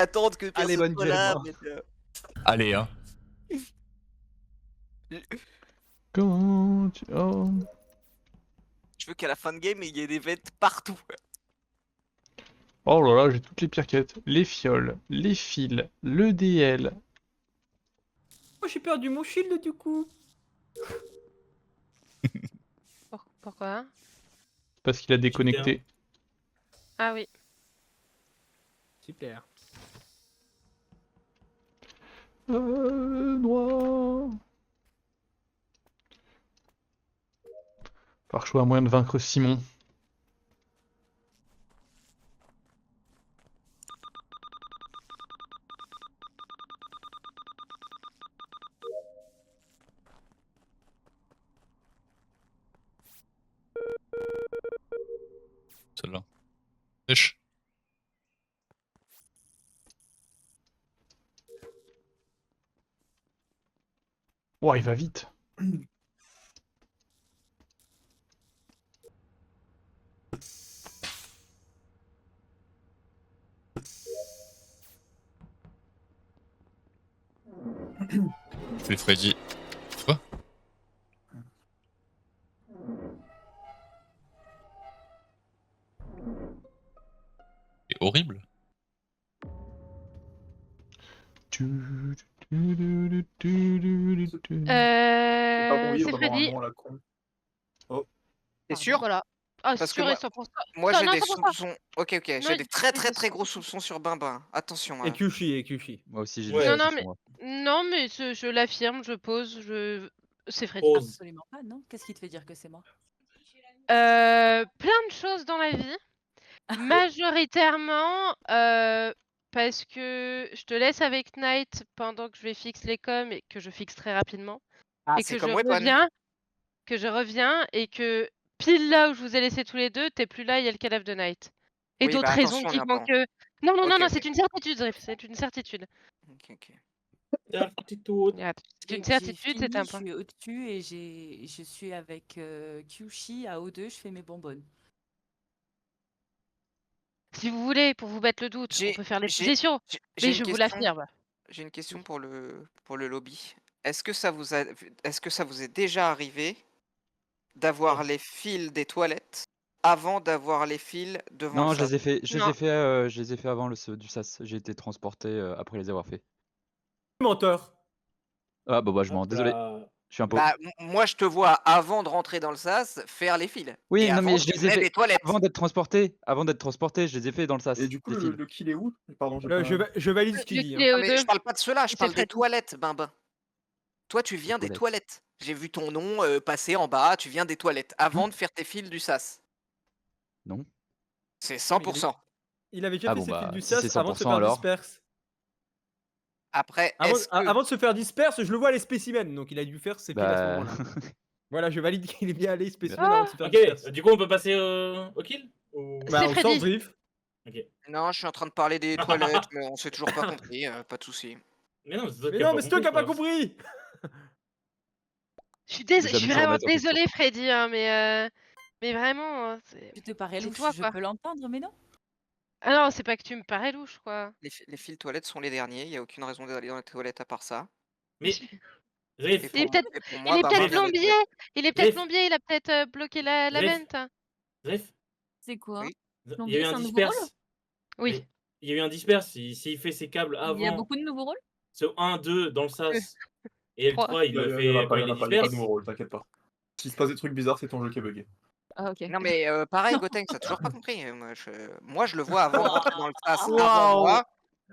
attendre que Allez, personne bonne soit gueule, là. moi. Allez, hein. Quand tu... Oh. Je veux qu'à la fin de game, il y ait des vêtements partout. Oh là là, j'ai toutes les pires quêtes. Les fioles, les fils, le DL. Oh, j'ai perdu mon shield du coup. Pourquoi? Parce qu'il a déconnecté. Ah oui. Super. Noir. Par choix à moyen de vaincre Simon. Celle-là. Wesh. Oh, il va vite. Les Freddy. Quoi? C'est horrible. C'est Freddy. T'es sûr? Voilà. Ah, Parce que sûr et 100%. moi Non, j'ai non, des 100%. soupçons. Ok, Non, j'ai des très il- très gros soupçons sur Bimbin. Attention. Et Kyushi. Moi aussi, j'ai Ouais. des Non, non, soupçons, mais moi. non, mais je l'affirme, je pose, c'est Freddy. Pause. Absolument pas, non. Qu'est-ce qui te fait dire que c'est moi? Plein de choses dans la vie. Majoritairement, parce que je te laisse avec Knight pendant que je vais fixer les coms et que je fixe très rapidement. Ah, Et c'est que comme je Weapon. reviens et que pile là où je vous ai laissé tous les deux, t'es plus là, il y a le cadavre de Knight. Et Oui, d'autres bah, raisons attention, qui font Nathan. que. Non, non, non, Ok, non, ok. c'est une certitude, Zrif, c'est une certitude. Ok. Certitude. C'est une J'ai certitude, c'est fini, un je point. suis au-dessus et je suis avec Kyushi à O2, je fais mes bonbonnes. Si vous voulez, pour vous mettre le doute, on peut faire les positions. Mais je vous l'affirme. J'ai une question pour le lobby. Est-ce que ça vous est déjà arrivé d'avoir les fils des toilettes avant d'avoir les fils devant Non, le je les sas? ai fait, je les Non. ai fait avant du sas. J'ai été transporté après les avoir fait. Menteur. Ah bah je mens, désolé. Je suis un pot. Bah, moi je te vois avant de rentrer dans le sas faire les fils. Oui, Et non avant, mais je tu les ai mets fait des toilettes. avant d'être transporté. Je les ai fait dans le sas. Et du coup, les fils. le kill est où? Pardon, j'ai Je, pas... je valide ce qu'il Le dit. kill est Non, aux mais deux. je parle pas de cela, je C'est parle des Freddy. toilettes, Bimbin. Toi, tu viens des toilettes. toilettes. J'ai vu ton nom passer en bas, tu viens des toilettes avant de faire tes fils du sas. Non. C'est 100%. Il avait déjà Ah fait bon, ses bah, fils du si sas c'est avant de se 100% faire alors. disperse. Après, Avant de se faire disperse, je le vois aller spécimen, donc il a dû faire ses fils à ce Bah... moment-là. Voilà, je valide qu'il est bien allé spécimen Ah avant de se faire Ok, disperse. du coup on peut passer au kill ou... Bah, C'est on Freddy. sort Drift. Ok. Non, je suis en train de parler des toilettes, mais on s'est toujours pas compris, pas de soucis. Mais non, c'est toi Mais qui as non, pas mais c'est toi qui compris, n'as pas je pense. compris. Je suis, Jamais je suis se vraiment remettre en question. désolée, Freddy, hein, mais vraiment, Tu te parais c'est louche, toi, je quoi. peux l'entendre, mais non. Ah non, c'est pas que tu me parais louche, quoi. Les fils toilettes sont les derniers, il n'y a aucune raison d'aller dans les toilettes à part ça. Mais... Et Riff, pour, et pour moi, Il est Bimbin peut-être vient des plombier. toilettes. Il est peut-être plombier. Il a peut-être bloqué la Riff. vente. Riff, C'est quoi? Oui. il y a Plombier, eu c'est un un nouveau rôle? disperse. Oui. Il y a eu un disperse, s'il fait ses câbles avant... Il y a beaucoup de nouveaux rôles? C'est 1, 2 dans le sas. Et L3, il Il le y en fait a quand pas, il est il y a pas de disperse. nouveau rôle, t'inquiète pas. S'il se passe des trucs bizarres, c'est ton jeu qui est bugué. Ah, ok. Non, mais pareil, Gotenks, t'as toujours pas compris. Moi, je le vois avant de rentrer dans le sas Waouh. avant moi.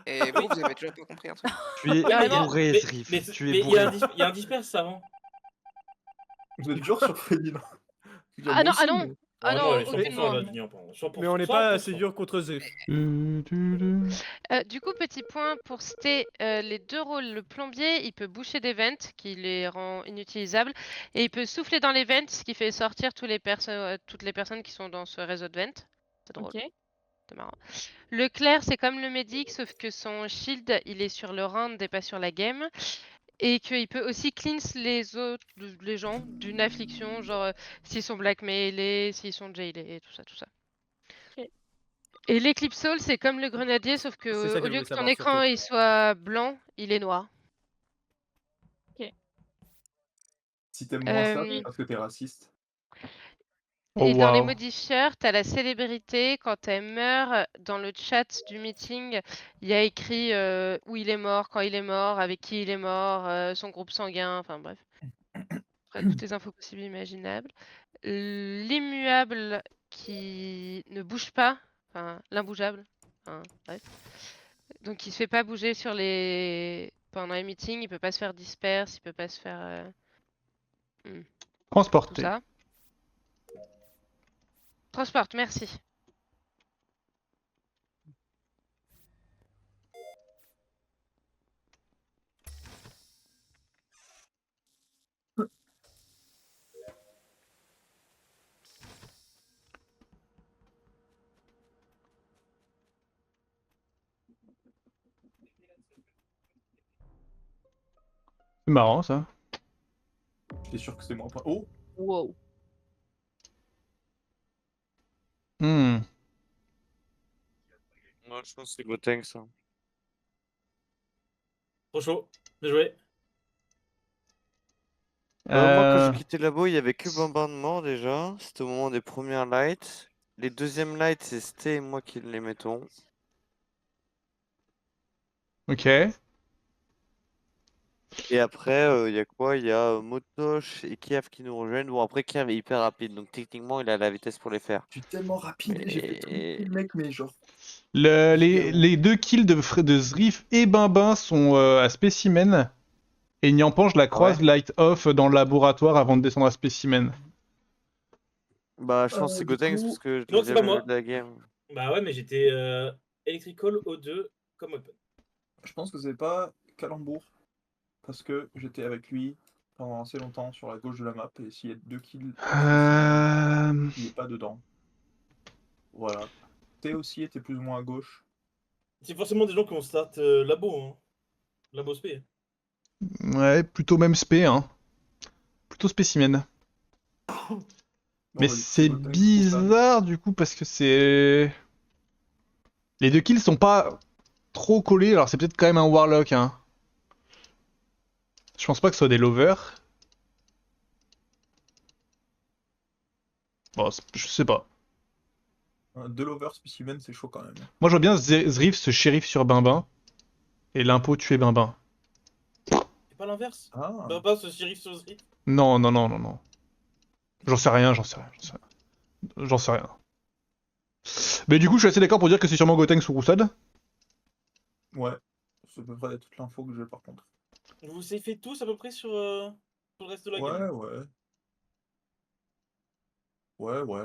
Et vous avez toujours pas compris un truc. Tu es Vraiment. bourré, Mais Zrif. Tu es il y bourré. a un disperse avant. Vous êtes dur sur Freddy, là. Ah non, ah non. Ah Normalement, non, elle est 100%, elle aucunement. va devenir 100%. Mais on n'est pas assez dur contre Zef. Du coup, petit point pour citer les deux rôles. Le plombier, il peut boucher des vents, qui les rend inutilisables, et il peut souffler dans les vents, ce qui fait sortir toutes les personnes qui sont dans ce réseau de vents. C'est drôle. Ok. C'est marrant. Le clair, c'est comme le médic, sauf que son shield, il est sur le round et pas sur la game. Et qu'il peut aussi cleanse les gens d'une affliction, genre s'ils sont blackmailés, s'ils sont jailés, tout ça, tout ça. Ok. Et l'Eclipse Soul, c'est comme le grenadier, sauf C'est ça que que au je lieu voulais que ton savoir, écran surtout. il soit blanc, il est noir. Si t'aimes moins ça, Euh, c'est parce que t'es raciste. Oh Et dans les waouh. modifieurs, tu as la célébrité. Quand elle meurt, dans le chat du meeting, il y a écrit où il est mort, quand il est mort, avec qui il est mort, son groupe sanguin, enfin bref. Après, toutes les infos possibles et imaginables. L'immuable qui ne bouge pas, enfin l'imbougeable, enfin, bref. Donc il se fait pas bouger sur pendant les meetings, il peut pas se faire disperse, il peut pas se faire tout Transporté. ça. Transporte, merci. C'est marrant ça. T'es sûr que c'est moins. Oh! Wow. Hmm. Moi, je pense que c'est Gotenks. Ça. Trop chaud. Bien joué. Moi, quand Euh, j'ai quitté le labo, il y avait que Bambin de mort déjà. C'était au moment des premières lights. Les deuxièmes lights, c'est Sté et moi qui les mettons. Ok. Et après, il y a quoi? Il y a Motosh et Kiev qui nous rejoignent. Bon, après, Kiev est hyper rapide, donc techniquement, il a la vitesse pour les faire. Je suis tellement rapide et j'ai fait tout le mec, mais genre. Les deux kills de Zrif et Bimbin sont à Spécimen. Et Nyampan, je la croise light off dans le laboratoire avant de descendre à Spécimen. Bah, je pense que c'est du Gotenks coup- parce que je Non, l'ai c'est pas jamais moi. vu de la game. Bah ouais, mais j'étais Electrical O2 comme open. Je pense que c'est pas Calembour. Parce que j'étais avec lui pendant assez longtemps sur la gauche de la map. Et s'il y a 2 kills, il est pas dedans. Voilà. T aussi était plus ou moins à gauche. C'est forcément des gens qui vont start labo, hein. Labo SP. Ouais, plutôt même spé, hein. Plutôt Spécimen. Non, Mais c'est bizarre du coup parce que c'est... Les deux kills sont pas trop collés, alors c'est peut-être quand même un Warlock, hein. Je pense pas que ce soit des lovers. Bon, je sais pas. Deux lovers spécimen, c'est chaud quand même. Moi je vois bien Zrif se shérif sur Bimbin et l'impôt tuer Bimbin. C'est pas l'inverse. Ah. Bah pas ce shérif sur Zrif. Non, non, non, non, non. J'en sais rien, j'en sais rien, j'en sais rien. J'en sais rien. Mais du coup, je suis assez d'accord pour dire que c'est sûrement Gotenks ou Roussad. Ouais. Ça peut pas être toute l'info que j'ai par contre. Vous fait tous à peu près sur le reste de la game. Ouais. Ouais.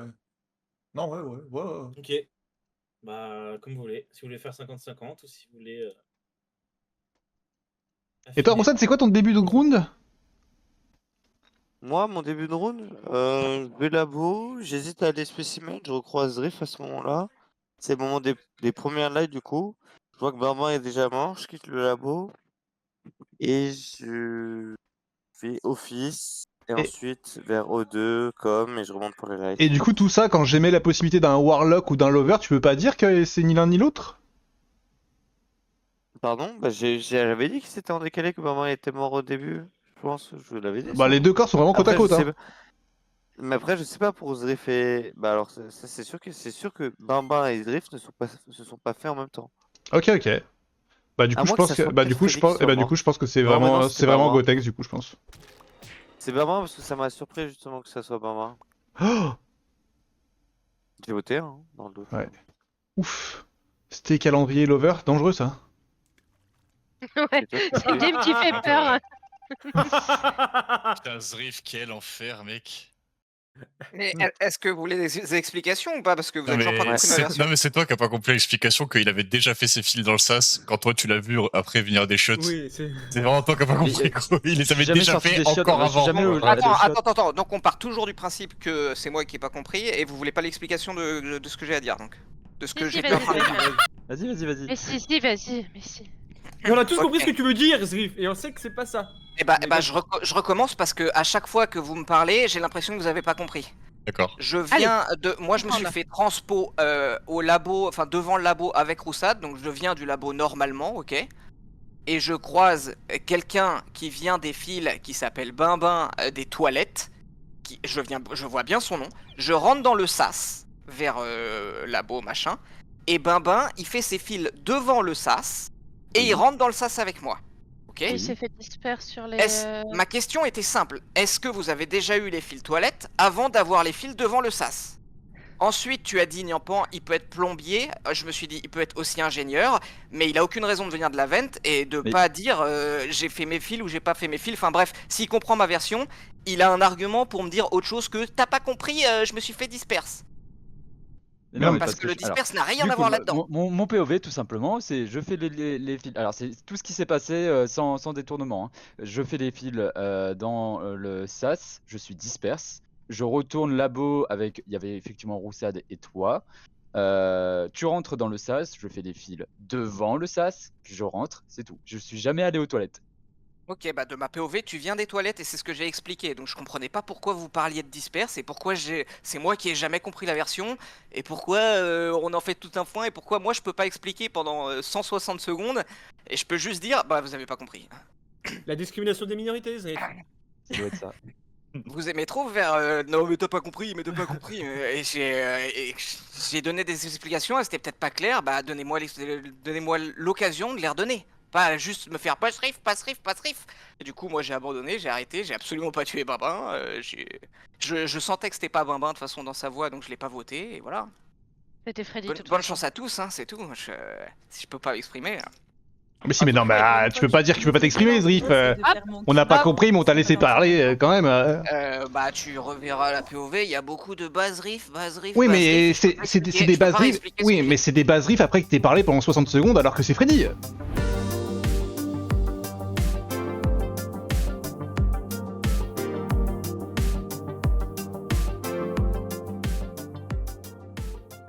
Non, ouais. Ok. Bah, comme vous voulez. Si vous voulez faire 50-50 ou si vous voulez. Et toi, Roussad, c'est quoi ton début de ground? Moi, mon début de round, je vais labo, j'hésite à aller spécimen, je recroise Zrif à ce moment-là. C'est le moment des premières lights du coup. Je vois que Barbin est déjà mort, je quitte le labo. Et je fais office. Et ensuite vers O2, com, et je remonte pour les lights. Et du coup, tout ça, quand j'émets la possibilité d'un Warlock ou d'un Lover, tu peux pas dire que c'est ni l'un ni l'autre? Pardon? Bah j'avais dit que c'était en décalé, que Barbin était mort au début. Je pense, je l'avais dit. Bah, les deux corps sont vraiment côte à côte, hein. Mais après, je sais pas pour Zrif et. Bah alors, ça c'est sûr que Bambin et Zrif ne se sont pas faits en même temps. Ok. Bah du coup, je pense que je pense que c'est vraiment Gotenks du coup, je pense. C'est Bambin parce que ça m'a surpris justement que ça soit Bambin. Oh, j'ai voté hein, dans le doute. ouais. Ouf. C'était calendrier Lover, dangereux ça. Ouais, c'est une game qui fait peur. Putain, Zrif, quel enfer, mec. Mais est-ce que vous voulez des explications ou pas? Parce que vous Non êtes toujours pas mais, compris ma version. non mais c'est toi qui a pas compris l'explication qu'il avait déjà fait ses fils dans le sas quand toi tu l'as vu après venir des shots. Oui, c'est vraiment toi qui a pas compris gros. Il les avait jamais déjà sorti fait des shots, encore moi, j'ai avant. jamais eu- Attends, donc on part toujours du principe que c'est moi qui ai pas compris et vous voulez pas l'explication de ce que j'ai à dire donc. De ce que Si, j'étais en train de dire. Vas-y. Mais si, vas-y, mais si. Et on a tous compris ce que tu veux dire, Zrif, et on sait que c'est pas ça. Et bah je recommence parce que à chaque fois que vous me parlez, j'ai l'impression que vous avez pas compris. D'accord. Moi, je me suis fait transpo au labo, enfin devant le labo avec Roussad, donc je viens du labo normalement, ok. Et je croise quelqu'un qui vient des fils qui s'appelle Bimbin des toilettes. Je vois bien son nom. Je rentre dans le sas vers labo machin. Et Bimbin, il fait ses fils devant le sas et il rentre dans le sas avec moi. Ok. Il s'est fait disperse sur les. Ma question était simple. Est-ce que vous avez déjà eu les fils toilettes avant d'avoir les fils devant le sas? Ensuite, tu as dit, Niampan, il peut être plombier. Je me suis dit, il peut être aussi ingénieur. Mais il a aucune raison de venir de la vente et de pas dire j'ai fait mes fils ou j'ai pas fait mes fils. Enfin bref, s'il comprend ma version, il a un argument pour me dire autre chose que t'as pas compris, je me suis fait disperse. Non, mais parce que le disperse n'a rien du à coup, voir là-dedans. Mon POV, tout simplement, c'est je fais les fils. Alors, c'est tout ce qui s'est passé sans détournement. Hein. Je fais les fils dans le sas, je suis disperse. Je retourne labo avec. Il y avait effectivement Roussad et toi. Tu rentres dans le sas, je fais des fils devant le sas, puis je rentre, c'est tout. Je suis jamais allé aux toilettes. Ok, bah de ma POV, tu viens des toilettes et c'est ce que j'ai expliqué. Donc je comprenais pas pourquoi vous parliez de disperse et pourquoi c'est moi qui ai jamais compris la version et pourquoi on en fait tout un foin et pourquoi moi je peux pas expliquer pendant 160 secondes et je peux juste dire bah vous avez pas compris. La discrimination des minorités, Zrif. Ça doit être ça. Vous aimez trop faire non mais t'as pas compris, mais t'as pas compris et j'ai donné des explications, elles étaient peut-être pas claires, bah donnez-moi l'occasion de les redonner. Pas juste me faire pas sriff. Et du coup, moi j'ai abandonné, j'ai arrêté, j'ai absolument pas tué Bimbin. Je sentais que c'était pas Bimbin de toute façon dans sa voix, donc je l'ai pas voté, et voilà. C'était Freddy. Bonne chance à tous, hein, c'est tout. Si je peux pas m'exprimer. Mais si, mais non, bah, tu peux pas dire que tu peux pas t'exprimer, Zrif. On n'a pas compris, mais on t'a laissé parler quand même. Bah, tu reverras la POV, il y a beaucoup de base riff. Oui, mais c'est des bases riff. Oui, mais c'est des bases riff après que t'aies parlé pendant 60 secondes alors que c'est Freddy.